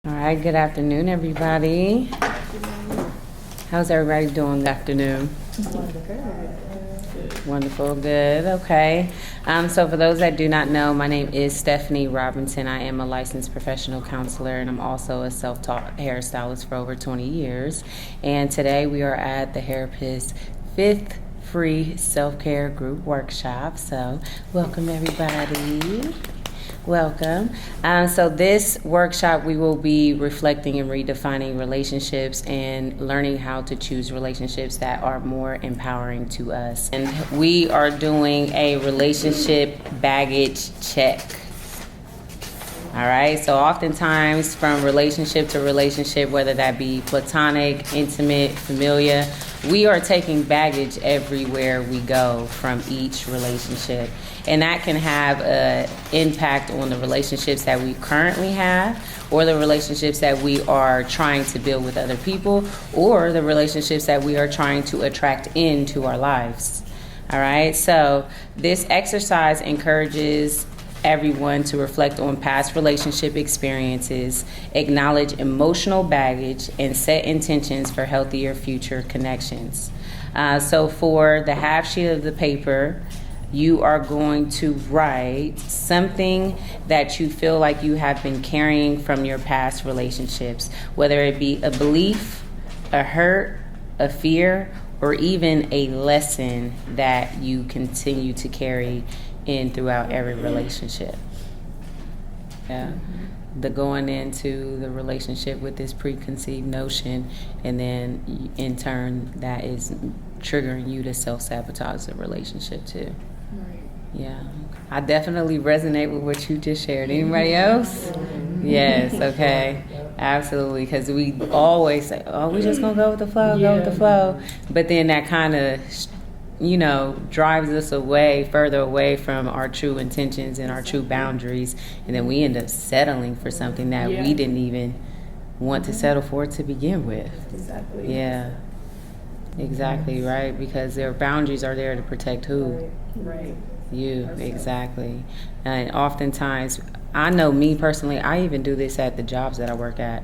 All right, good afternoon, everybody. How's everybody doing this afternoon? Wonderful, good, okay. So for those that do not know, my name is Stephanie Robinson. I am a licensed professional counselor, and I'm also a self-taught hairstylist for over 20 years. And today we are at the Therapist 5th free self-care group workshop. So welcome, everybody. Welcome. So this workshop, we will be reflecting and redefining relationships and learning how to choose relationships that are more empowering to us. And we are doing a relationship baggage check. All right, so oftentimes from relationship to relationship, whether that be platonic, intimate, familiar, we are taking baggage everywhere we go from each relationship. And that can have an impact on the relationships that we currently have, or the relationships that we are trying to build with other people, or the relationships that we are trying to attract into our lives. All right, so this exercise encourages everyone to reflect on past relationship experiences, acknowledge emotional baggage, and set intentions for healthier future connections. So for the half sheet of the paper, you are going to write something that you feel like you have been carrying from your past relationships, whether it be a belief, a hurt, a fear, or even a lesson that you continue to carry in throughout every relationship. Yeah. The going into the relationship with this preconceived notion, and then in turn that is triggering you to self-sabotage the relationship too. Right. Yeah. I definitely resonate with what you just shared. Anybody else? Yes, okay. Absolutely, because we always say, oh, we just gonna go with the flow, go with the flow. But then that kind of drives us further away from our true intentions and our true boundaries, and then we end up settling for something that we didn't even want to settle for to begin with. Exactly. Yeah, exactly, right? Because their boundaries are there to protect who? Right. You, exactly. And oftentimes, I know me personally, I even do this at the jobs that I work at.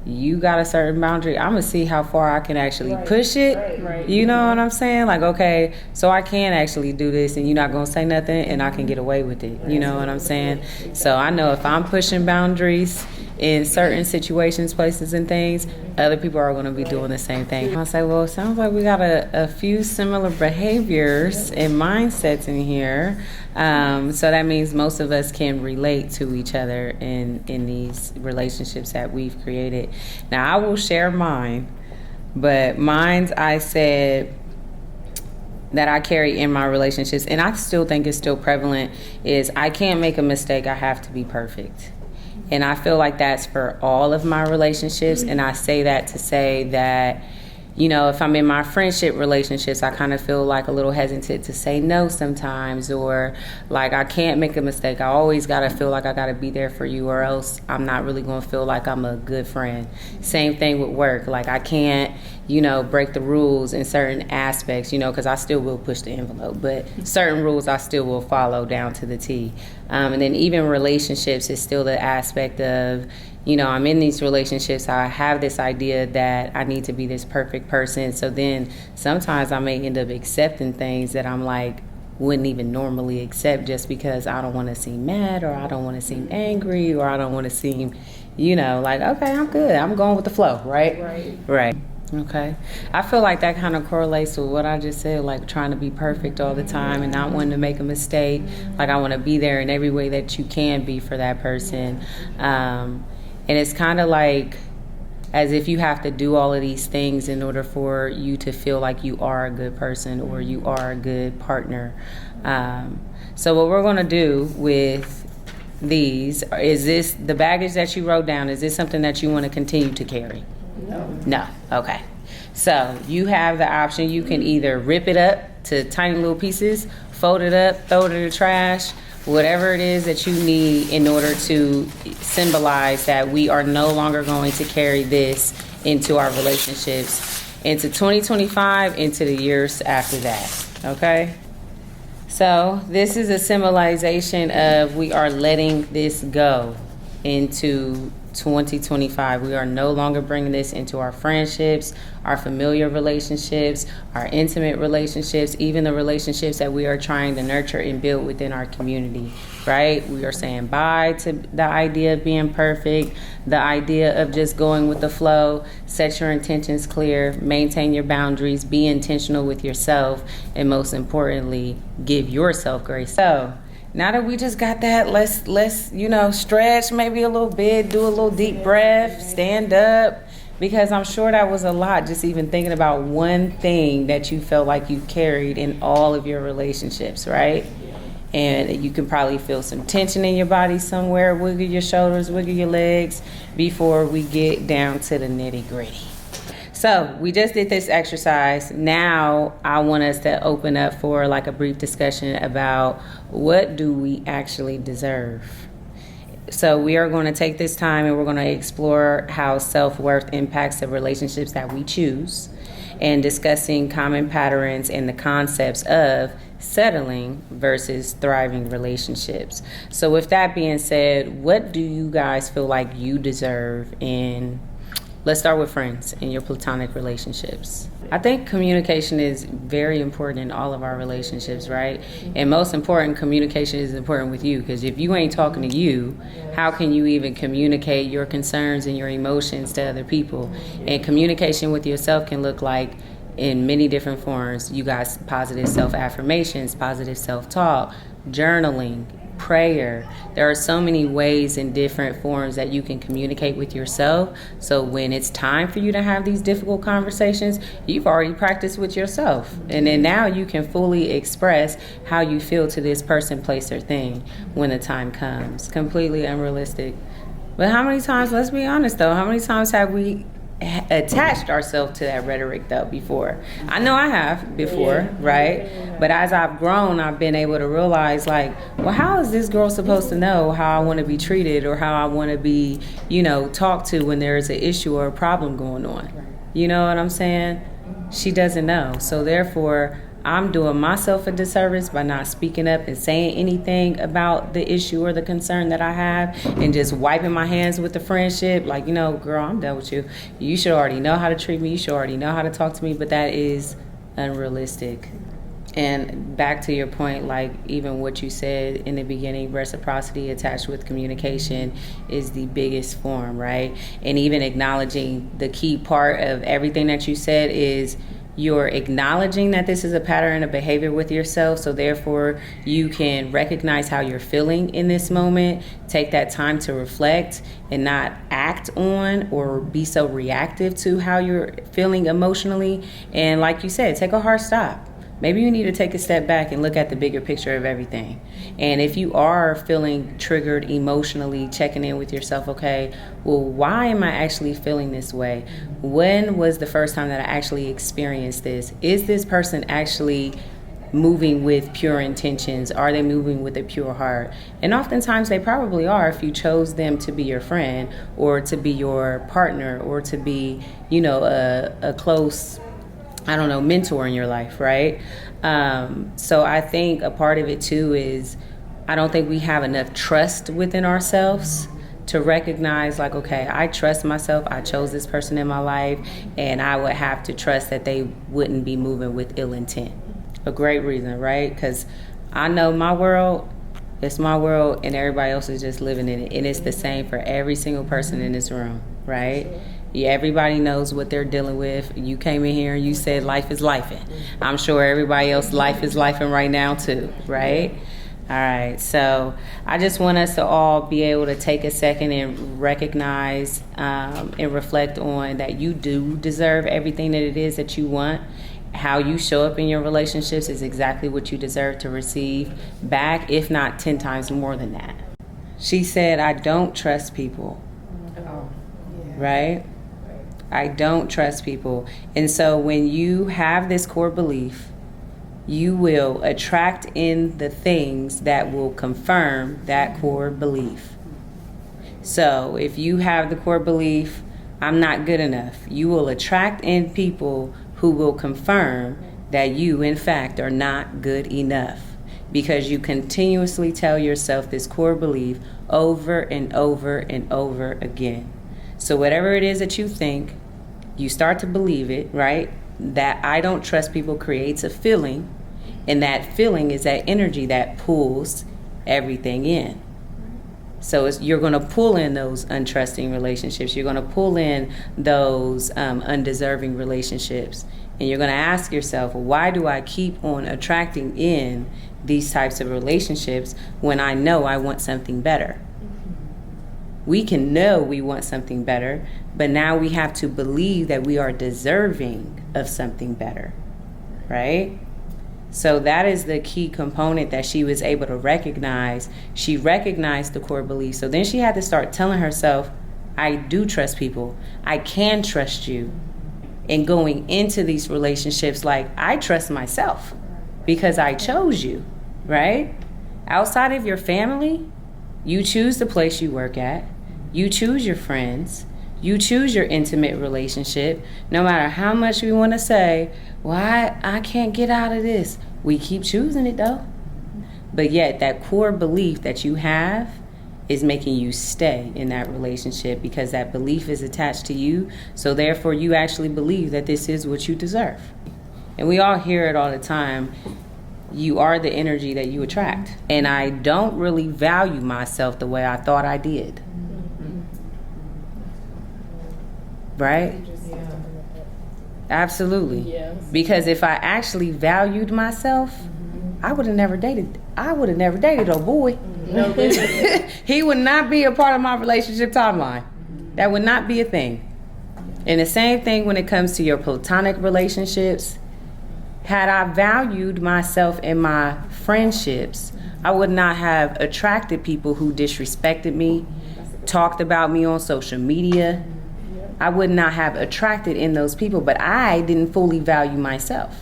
You got a certain boundary, I'm gonna see how far I can actually push it. Right. You know what I'm saying? Like, okay, so I can actually do this, and you're not gonna say nothing, and I can get away with it. You know what I'm saying? So I know if I'm pushing boundaries in certain situations, places, and things, other people are gonna be doing the same thing. I'll say, well, it sounds like we got a few similar behaviors and mindsets in here. So that means most of us can relate to each other in these relationships that we've created. Now, I will share mine, but mine's I said that I carry in my relationships, and I still think it's still prevalent, is I can't make a mistake, I have to be perfect. And I feel like that's for all of my relationships, and I say that to say that, if I'm in my friendship relationships, I kind of feel like a little hesitant to say no sometimes, or like I can't make a mistake. I always got to feel like I got to be there for you, or else I'm not really going to feel like I'm a good friend. Same thing with work. Like I can't, break the rules in certain aspects, because I still will push the envelope, but certain rules I still will follow down to the T. And then even relationships is still the aspect of, I'm in these relationships, I have this idea that I need to be this perfect person. So then sometimes I may end up accepting things that I'm like, wouldn't even normally accept, just because I don't want to seem mad, or I don't want to seem angry, or I don't want to seem, like, okay, I'm good. I'm going with the flow, right? Right. Okay. I feel like that kind of correlates with what I just said, like trying to be perfect all the time and not wanting to make a mistake. Like I want to be there in every way that you can be for that person. And it's kind of like as if you have to do all of these things in order for you to feel like you are a good person or you are a good partner. So what we're going to do with these, is this the baggage that you wrote down, is this something that you want to continue to carry? No. Okay. So you have the option. You can either rip it up to tiny little pieces, fold it up, throw it in the trash, whatever it is that you need in order to symbolize that we are no longer going to carry this into our relationships, into 2025, into the years after that. Okay? So this is a symbolization of we are letting this go into 2025. We are no longer bringing this into our friendships, our familiar relationships, our intimate relationships, even the relationships that we are trying to nurture and build within our community, right? We are saying bye to the idea of being perfect, the idea of just going with the flow. Set your intentions clear, maintain your boundaries, be intentional with yourself, and most importantly, give yourself grace. So, now that we just got that, let's stretch maybe a little bit, do a little deep breath, stand up, because I'm sure that was a lot, just even thinking about one thing that you felt like you carried in all of your relationships, right? And you can probably feel some tension in your body somewhere. Wiggle your shoulders, wiggle your legs before we get down to the nitty gritty. So we just did this exercise. Now I want us to open up for like a brief discussion about what do we actually deserve. So we are going to take this time and we're going to explore how self-worth impacts the relationships that we choose, and discussing common patterns and the concepts of settling versus thriving relationships. So with that being said, what do you guys feel like you deserve in, let's start with friends, in your platonic relationships? I think communication is very important in all of our relationships, right? And most important, communication is important with you, because if you ain't talking to you, how can you even communicate your concerns and your emotions to other people? And communication with yourself can look like in many different forms. You got positive self-affirmations, positive self-talk, journaling, prayer. There are so many ways and different forms that you can communicate with yourself. So when it's time for you to have these difficult conversations, you've already practiced with yourself. And then now you can fully express how you feel to this person, place, or thing when the time comes. Completely unrealistic. But how many times, let's be honest though, how many times have we attached ourselves to that rhetoric though before? I know I have before, right? But as I've grown, I've been able to realize, like, well, how is this girl supposed to know how I want to be treated or how I want to be, talked to when there's an issue or a problem going on? You know what I'm saying? She doesn't know. So therefore, I'm doing myself a disservice by not speaking up and saying anything about the issue or the concern that I have, and just wiping my hands with the friendship. Like, girl, I'm done with you. You should already know how to treat me. You should already know how to talk to me. But that is unrealistic. And back to your point, like even what you said in the beginning, reciprocity attached with communication is the biggest form, right? And even acknowledging, the key part of everything that you said is you're acknowledging that this is a pattern of behavior with yourself. So therefore, you can recognize how you're feeling in this moment, take that time to reflect and not act on or be so reactive to how you're feeling emotionally. And like you said, take a hard stop. Maybe you need to take a step back and look at the bigger picture of everything. And if you are feeling triggered emotionally, checking in with yourself, okay, well, why am I actually feeling this way? When was the first time that I actually experienced this? Is this person actually moving with pure intentions? Are they moving with a pure heart? And oftentimes they probably are, if you chose them to be your friend or to be your partner or to be, a close, mentor in your life, right? So I think a part of it too is, I don't think we have enough trust within ourselves to recognize, like, okay, I trust myself. I chose this person in my life, and I would have to trust that they wouldn't be moving with ill intent. A great reason, right? Because I know my world, it's my world, and everybody else is just living in it. And it's the same for every single person in this room, right? Yeah, everybody knows what they're dealing with. You came in here and you said life is lifing. I'm sure everybody else life is lifing right now too, right? All right, so I just want us to all be able to take a second and recognize and reflect on that you do deserve everything that it is that you want. How you show up in your relationships is exactly what you deserve to receive back, if not 10 times more than that. She said, I don't trust people, right? I don't trust people. And so when you have this core belief, you will attract in the things that will confirm that core belief. So if you have the core belief, I'm not good enough, you will attract in people who will confirm that you, in fact, are not good enough. because you continuously tell yourself this core belief over and over and over again. So whatever it is that you think, you start to believe it, right? That I don't trust people creates a feeling, and that feeling is that energy that pulls everything in. So you're going to pull in those untrusting relationships. You're going to pull in those undeserving relationships. And you're going to ask yourself, why do I keep on attracting in these types of relationships when I know I want something better? We can know we want something better, but now we have to believe that we are deserving of something better, right? So that is the key component that she was able to recognize. She recognized the core belief. So then she had to start telling herself, I do trust people. I can trust you. And going into these relationships, like, I trust myself because I chose you, right? Outside of your family, you choose the place you work at. You choose your friends. You choose your intimate relationship. No matter how much we want to say, well, I can't get out of this. We keep choosing it though. But yet that core belief that you have is making you stay in that relationship because that belief is attached to you. So therefore you actually believe that this is what you deserve. And we all hear it all the time. You are the energy that you attract. And I don't really value myself the way I thought I did. Right? Absolutely. Yes. Because if I actually valued myself, I would have never dated a boy. No, he would not be a part of my relationship timeline. That would not be a thing. And the same thing when it comes to your platonic relationships. Had I valued myself in my friendships, I would not have attracted people who disrespected me, talked about me on social media. I would not have attracted in those people, but I didn't fully value myself.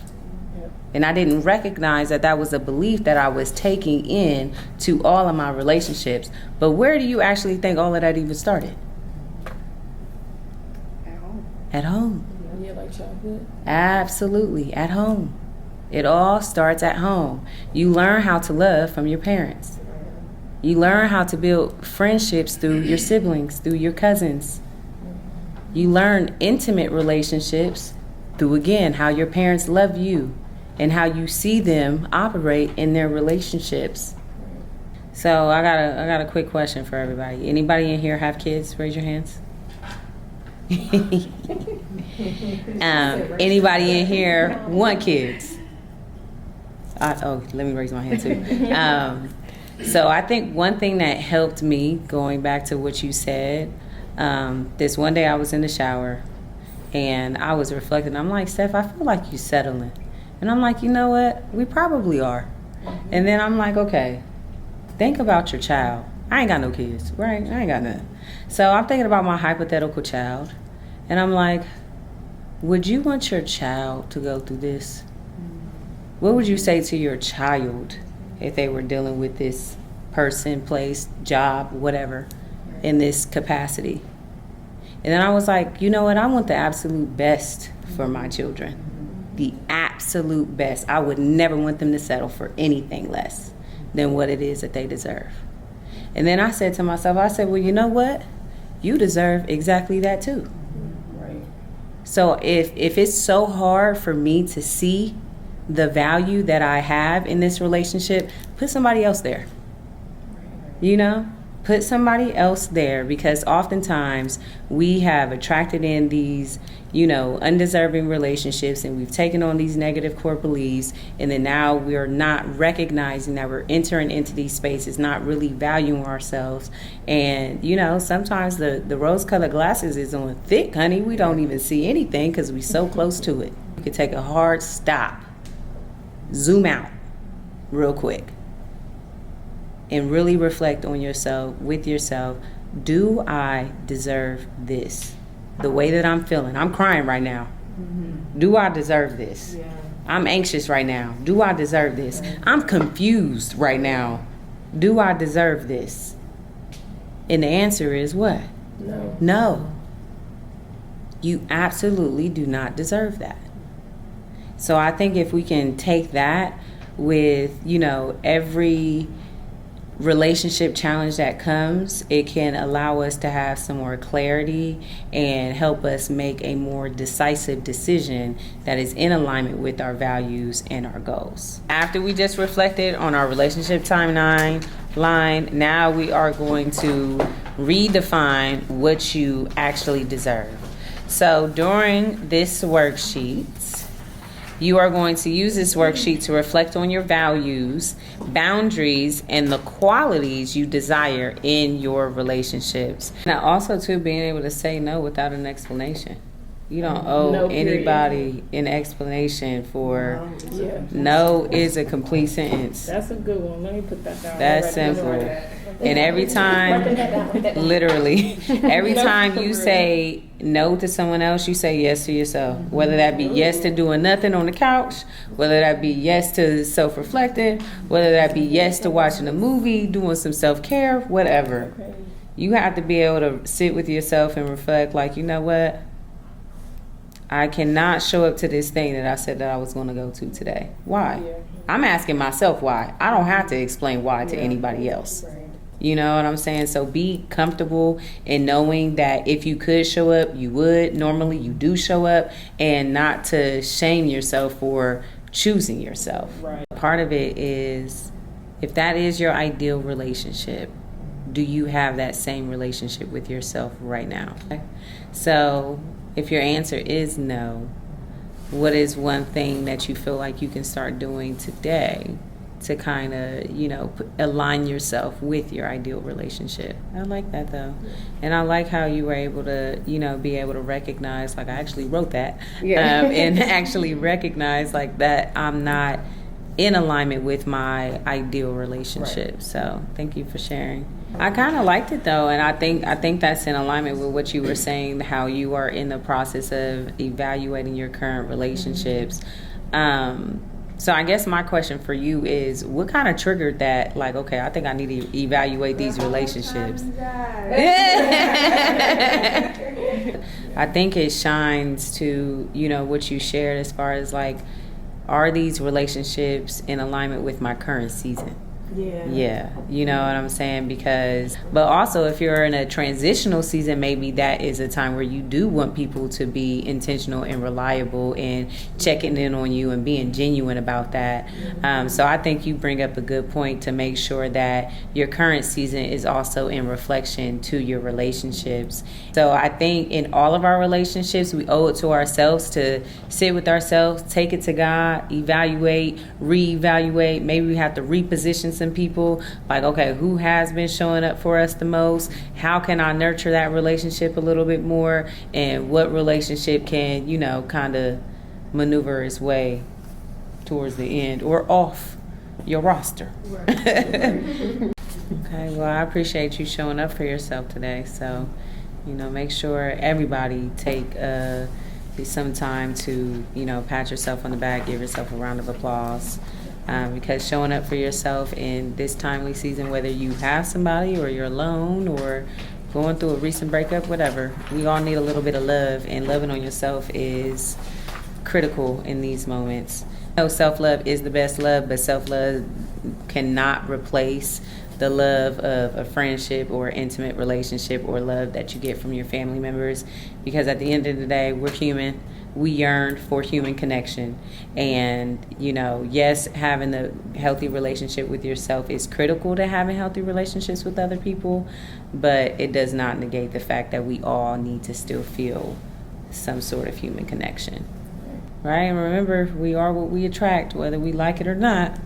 And I didn't recognize that that was a belief that I was taking in to all of my relationships. But where do you actually think all of that even started? At home. At home. Yeah, like childhood. Absolutely, at home. It all starts at home. You learn how to love from your parents. You learn how to build friendships through your siblings, through your cousins. You learn intimate relationships through, again, how your parents love you and how you see them operate in their relationships. So I got a quick question for everybody. Anybody in here have kids? Raise your hands. Anybody in here want kids? Let me raise my hand too. So I think one thing that helped me, going back to what you said, this one day I was in the shower and I was reflecting. I'm like, Steph, I feel like you're settling. And I'm like, you know what? We probably are. And then I'm like, okay, think about your child. I ain't got no kids, right? I ain't got none. So I'm thinking about my hypothetical child. And I'm like, would you want your child to go through this? What would you say to your child if they were dealing with this person, place, job, whatever, in this capacity? And then I was like, you know what? I want the absolute best for my children. The absolute best. I would never want them to settle for anything less than what it is that they deserve. And then I said to myself, I said, well, you know what? You deserve exactly that too. Right. So if it's so hard for me to see the value that I have in this relationship, put somebody else there. You know? Put somebody else there, because oftentimes we have attracted in these, undeserving relationships, and we've taken on these negative core beliefs, and then now we're not recognizing that we're entering into these spaces, not really valuing ourselves. And, sometimes the rose-colored glasses is on thick, honey. We don't even see anything because we're so close to it. You can take a hard stop, zoom out real quick, and really reflect on yourself, with yourself. Do I deserve this? The way that I'm feeling. I'm crying right now. Mm-hmm. Do I deserve this? Yeah. I'm anxious right now. Do I deserve this? I'm confused right now. Do I deserve this? And the answer is what? No. No. You absolutely do not deserve that. So I think if we can take that, with, you know, every relationship challenge that comes, it can allow us to have some more clarity and help us make a more decisive decision that is in alignment with our values and our goals. After we just reflected on our relationship timeline, now we are going to redefine what you actually deserve. So during this worksheet, you are going to use this worksheet to reflect on your values, boundaries, and the qualities you desire in your relationships. Now, also, too, being able to say no without an explanation. You don't owe anybody an explanation for no is a complete sentence. That's a good one. Let me put that down. That's simple. And every time, literally, every time you say no to someone else, you say yes to yourself. Whether that be yes to doing nothing on the couch, whether that be yes to self-reflecting, whether that be yes to watching a movie, doing some self-care, whatever. You have to be able to sit with yourself and reflect like, you know what? I cannot show up to this thing that I said that I was going to go to today. Why? I'm asking myself why. I don't have to explain why to anybody else. You know what I'm saying? So be comfortable in knowing that if you could show up, you would. Normally you do show up, and not to shame yourself for choosing yourself. Right. Part of it is, if that is your ideal relationship, do you have that same relationship with yourself right now? Okay? So if your answer is no, what is one thing that you feel like you can start doing today to kind of, you know, align yourself with your ideal relationship? I like that, though. And I like how you were able to, you know, be able to recognize, like I actually wrote that, and actually recognize like that I'm not in alignment with my ideal relationship. Right. So thank you for sharing. I kind of liked it though, and I think that's in alignment with what you were saying, how you are in the process of evaluating your current relationships. So I guess my question for you is, what kind of triggered that? Like, okay, I think I need to evaluate these relationships. I think it shines to, you know, what you shared as far as like, are these relationships in alignment with my current season? Yeah, you know what I'm saying? Because, but also if you're in a transitional season, maybe that is a time where you do want people to be intentional and reliable and checking in on you and being genuine about that. So I think you bring up a good point to make sure that your current season is also in reflection to your relationships. So I think in all of our relationships, we owe it to ourselves to sit with ourselves, take it to God, evaluate, reevaluate. Maybe we have to reposition some people, like, okay, who has been showing up for us the most? How can I nurture that relationship a little bit more? And what relationship can, you know, kind of maneuver its way towards the end or off your roster? Okay, well, I appreciate you showing up for yourself today. So, you know, make sure everybody take some time to, you know, pat yourself on the back, give yourself a round of applause. Because showing up for yourself in this timely season, whether you have somebody or you're alone or going through a recent breakup, whatever, we all need a little bit of love, and loving on yourself is critical in these moments. No, self-love is the best love, but self-love cannot replace the love of a friendship or intimate relationship or love that you get from your family members, because at the end of the day, we're human. We yearn for human connection. And, you know, yes, having a healthy relationship with yourself is critical to having healthy relationships with other people, but it does not negate the fact that we all need to still feel some sort of human connection. Right? And remember, we are what we attract, whether we like it or not.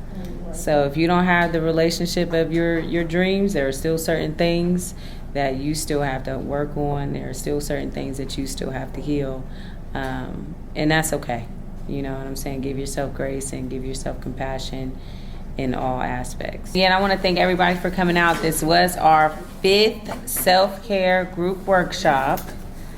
So if you don't have the relationship of your dreams, there are still certain things that you still have to work on. There are still certain things that you still have to heal. And that's okay. You know what I'm saying? Give yourself grace and give yourself compassion in all aspects. Yeah, and I want to thank everybody for coming out. This was our 5th self-care group workshop.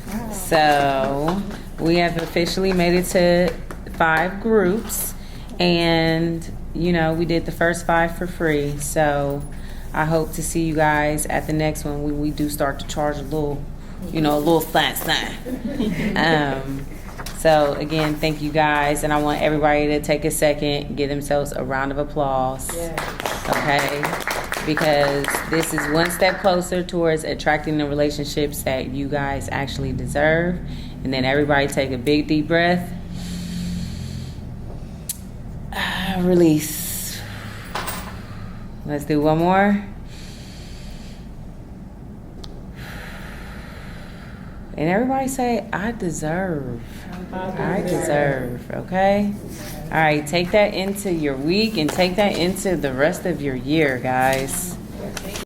Wow. So we have officially made it to 5 groups, and you know, we did the first 5 for free. So I hope to see you guys at the next one when we do start to charge a little, you know, a little flat sign. So again, thank you guys, and I want everybody to take a second, give themselves a round of applause. Okay, because this is one step closer towards attracting the relationships that you guys actually deserve. And then everybody take a big deep breath. Release. Let's do one more. And everybody say, I deserve. I deserve. Okay? All right, take that into your week and take that into the rest of your year, guys.